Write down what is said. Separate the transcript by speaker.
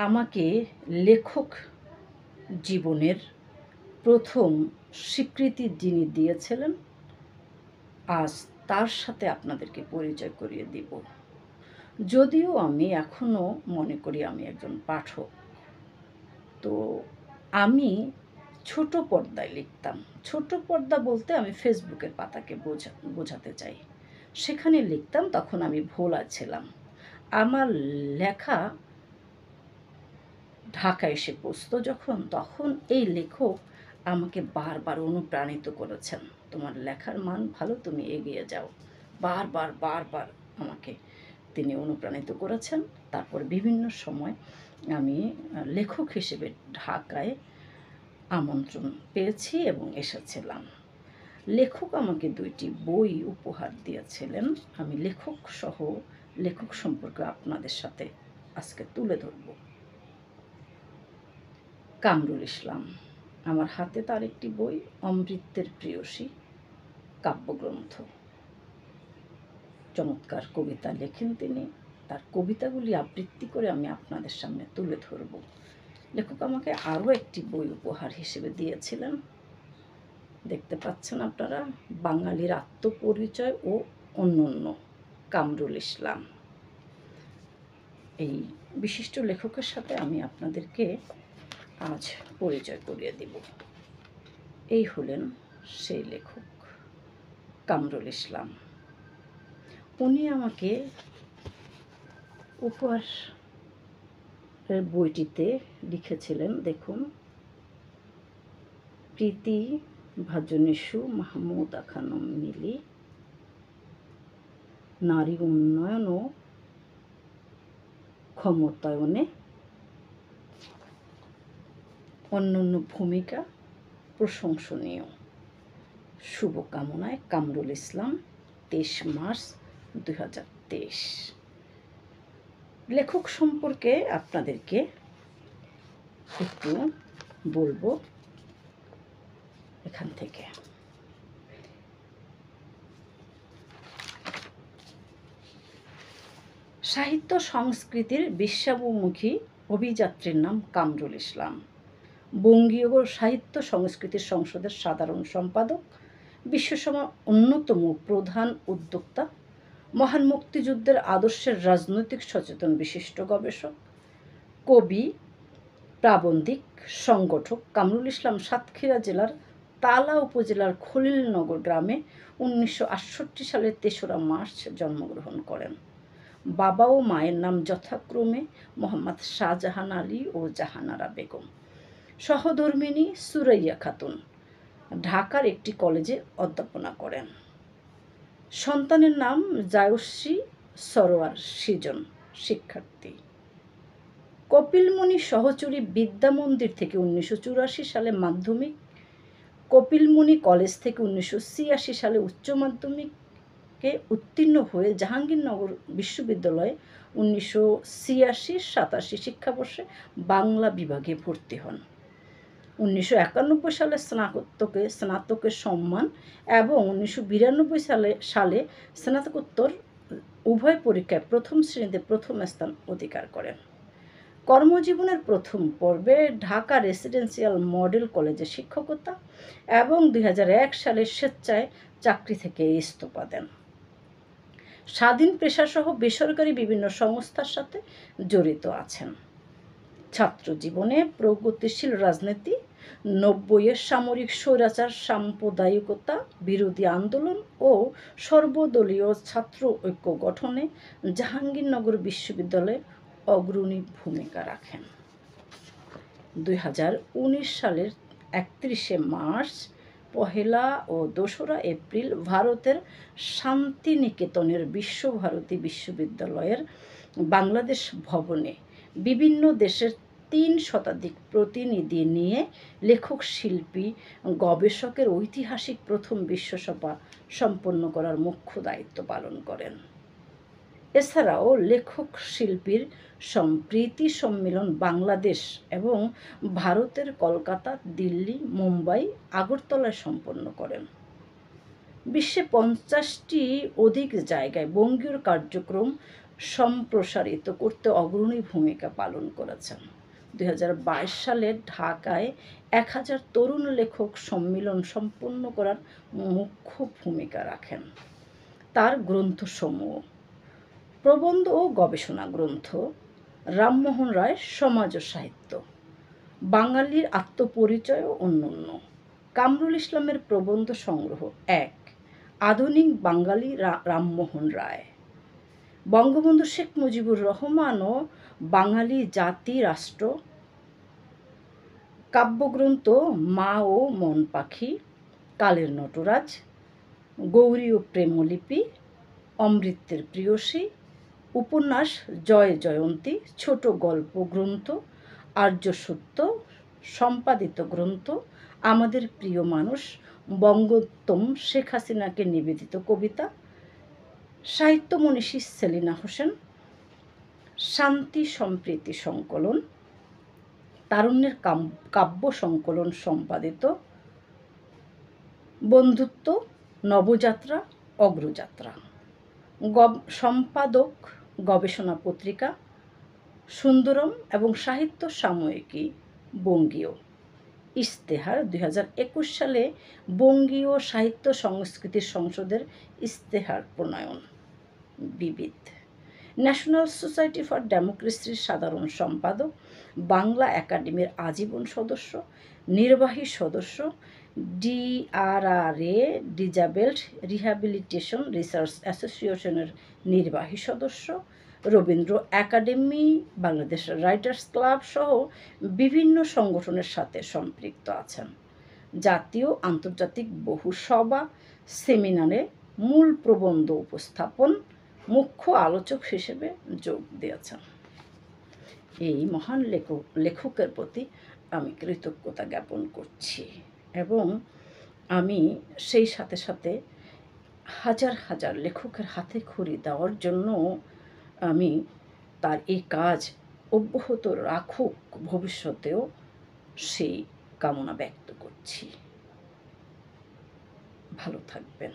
Speaker 1: আমাকে লেখক জীবনের প্রথম স্বীকৃতি যিনি দিয়েছিলেন, আজ তার সাথে আপনাদেরকে পরিচয় করিয়ে দিব। যদিও আমি এখনও মনে করি আমি একজন পাঠক, তো আমি ছোট পর্দায় লিখতাম। ছোট পর্দা বলতে আমি ফেসবুকের পাতাকে বোঝাতে চাই। সেখানে লিখতাম, তখন আমি ভোলা ছিলাম। আমার লেখা ঢাকা এসে পৌঁছতো তখন এই লেখক আমাকে বারবার অনুপ্রাণিত করেছেন, তোমার লেখার মান ভালো, তুমি এগিয়ে যাও। বারবার আমাকে তিনি অনুপ্রাণিত করেছেন। তারপর বিভিন্ন সময় আমি লেখক হিসেবে ঢাকায় আমন্ত্রণ পেয়েছি এবং এসেছিলাম। লেখক আমাকে 2টি বই উপহার দিয়েছিলেন। আমি লেখক সম্পর্কে আপনাদের সাথে আজকে তুলে ধরব। কামরুল ইসলাম, আমার হাতে তার একটি বই, অমৃতের প্রেয়সী কাব্যগ্রন্থ। চমৎকার কবিতা লেখেন তিনি। তার কবিতাগুলি আবৃত্তি করে আমি আপনাদের সামনে তুলে ধরব। লেখক আমাকে আরও একটি বই উপহার হিসেবে দিয়েছিলেন, দেখতে পাচ্ছেন আপনারা, বাঙালির আত্মপরিচয় ও অন্যান্য, কামরুল ইসলাম। এই বিশিষ্ট লেখকের সাথে আমি আপনাদেরকে আজ পরিচয় করিয়ে দিব। এই হলেন সেই লেখক, কামরুল ইসলাম। উনি আমাকে উপহারের বইটিতে লিখেছিলেন, দেখুন, প্রীতি ভাজনীশু মাহমুদা খানম মিলি, নারী উন্নয়ন ও ক্ষমতায়নে অন্যান্য ভূমিকা প্রশংসনীয়। শুভকামনায়, কামরুল ইসলাম, 23 মার্চ 2023। লেখক সম্পর্কে আপনাদেরকে একটু বলবো এখান থেকে। সাহিত্য সংস্কৃতির বিশ্বাবমুখী অভিযাত্রীর নাম কামরুল ইসলাম। বঙ্গীয় সাহিত্য সংস্কৃতি সংসদের সাধারণ সম্পাদক, বিশ্বসভার অন্যতম প্রধান উদ্যোক্তা, মহান মুক্তিযুদ্ধের আদর্শের রাজনৈতিক সচেতন বিশিষ্ট গবেষক, কবি, প্রাবন্ধিক, সংগঠক কামরুল ইসলাম সাতক্ষীরা জেলার তালা উপজেলার খলিলনগর গ্রামে 1968 সালের 3রা মার্চ জন্মগ্রহণ করেন। বাবা ও মায়ের নাম যথাক্রমে মোহাম্মদ শাহজাহান আলী ও জাহানারা বেগম। সহধর্মিণী সুরাইয়া খাতুন ঢাকার একটি কলেজে অধ্যাপনা করেন। সন্তানের নাম জায়শ্রী সরোয়ার সৃজন, শিক্ষার্থী। কপিলমুনি সহচরী বিদ্যা মন্দির থেকে 1984 সালে মাধ্যমিক, কপিলমুনি কলেজ থেকে 1986 সালে উচ্চ মাধ্যমিকে উত্তীর্ণ হয়ে জাহাঙ্গীরনগর বিশ্ববিদ্যালয়ে 1986-87 শিক্ষাবর্ষে বাংলা বিভাগে ভর্তি হন। 1991 সালে স্নাতকের সম্মান এবং 1992 সালে স্নাতকোত্তর উভয় পরীক্ষায় প্রথম শ্রেণীতে প্রথম স্থান অধিকার করেন। কর্মজীবনের প্রথম পর্বে ঢাকা রেসিডেন্সিয়াল মডেল কলেজে শিক্ষকতা এবং 2001 সালে স্বেচ্ছায় চাকরি থেকে ইস্তফা দেন। স্বাধীন পেশাসহ বেসরকারি বিভিন্ন সংস্থার সাথে জড়িত আছেন। ছাত্র জীবনে প্রগতিশীল রাজনীতি, 90-এর সামরিক স্বৈরাচার, সাম্প্রদায়িকতা বিরোধী আন্দোলন ও সর্বদলীয় ছাত্র ঐক্য গঠনে জাহাঙ্গীরনগর বিশ্ববিদ্যালয়ে অগ্রণী ভূমিকা রাখেন। 2019 সালের 31শে মার্চ, 1 ও 2রা এপ্রিল ভারতের শান্তিনিকেতনের বিশ্বভারতী বিশ্ববিদ্যালয়ের বাংলাদেশ ভবনে বিভিন্ন দেশের 3 শতাধিক প্রতিনিধি নিয়ে লেখক, শিল্পী, গবেষকের ঐতিহাসিক প্রথম বিশ্বসভা সম্পন্ন করার মুখ্য দায়িত্ব পালন করেন। এছাড়াও লেখক শিল্পীর সম্প্রীতি সম্মেলন বাংলাদেশ এবং ভারতের কলকাতা, দিল্লি, মুম্বাই, আগরতলায় সম্পন্ন করেন। বিশ্বে 50টি অধিক জায়গায় বঙ্গীয় কার্যক্রম সম্প্রসারিত করতে অগ্রণী ভূমিকা পালন করেছেন। 2022 সালে ঢাকায় 1000 তরুণ লেখক সম্মিলন সম্পন্ন করার মুখ্য ভূমিকা রাখেন। তার গ্রন্থসমূহ: প্রবন্ধ ও গবেষণা গ্রন্থ, রামমোহন রায় সমাজ ও সাহিত্য, বাঙালির আত্মপরিচয় ও অন্যান্য, কামরুল ইসলামের প্রবন্ধ সংগ্রহ 1, আধুনিক বাঙালি রামমোহন রায়, বঙ্গবন্ধু শেখ মুজিবুর রহমান ও বাঙালি জাতি রাষ্ট্র, কাব্যগ্রন্থ মা ও মন পাখি, কালের নটরাজ, গৌরী ও প্রেমলিপি, অমৃতের প্রেয়সী, উপন্যাস জয় জয়ন্তী, ছোট গল্প গ্রন্থ আর্যসত্য, সম্পাদিত গ্রন্থ আমাদের প্রিয় মানুষ, বঙ্গোত্তম শেখ হাসিনাকে নিবেদিত কবিতা, সাহিত্য মনীষী সেলিনা হোসেন, শান্তি সম্প্রীতি সংকলন, তারুণ্যের কাব্য সংকলন সম্পাদিত, বন্ধুত্ব, নবযাত্রা, অগ্রযাত্রা, সম্পাদক গবেষণা পত্রিকা সুন্দরম এবং সাহিত্য সাময়িকী বঙ্গীয়, ইশতেহার 2021 সালে বঙ্গীয় সাহিত্য সংস্কৃতি সংসদের ইশতেহার প্রণয়ন, বিবিধ, ন্যাশনাল সোসাইটি ফর ডেমোক্রেসির সাধারণ সম্পাদক, বাংলা একাডেমির আজীবন সদস্য, নির্বাহী সদস্য, DRRA ডিজাবেলড রিহ্যাবিলিটেশন রিসার্চ অ্যাসোসিয়েশনের নির্বাহী সদস্য, Rabindra academy, Bangladesh writers club সহ বিভিন্ন সংগঠনের সাথে সম্পৃক্ত আছেন। জাতীয় আন্তর্জাতিক বহু সভা সেমিনারে মূল প্রবন্ধ উপস্থাপন, মুখ্য আলোচক হিসেবে যোগ দিয়েছেন। এই মহান লেখকের প্রতি আমি কৃতজ্ঞতা জ্ঞাপন করছি এবং আমি সেই সাথে সাথে হাজার হাজার লেখকের হাতে খড়ি দেওয়ার জন্য আমি তার এই কাজ অব্যাহত রাখুক ভবিষ্যতেও, সেই কামনা ব্যক্ত করছি। ভালো থাকবেন।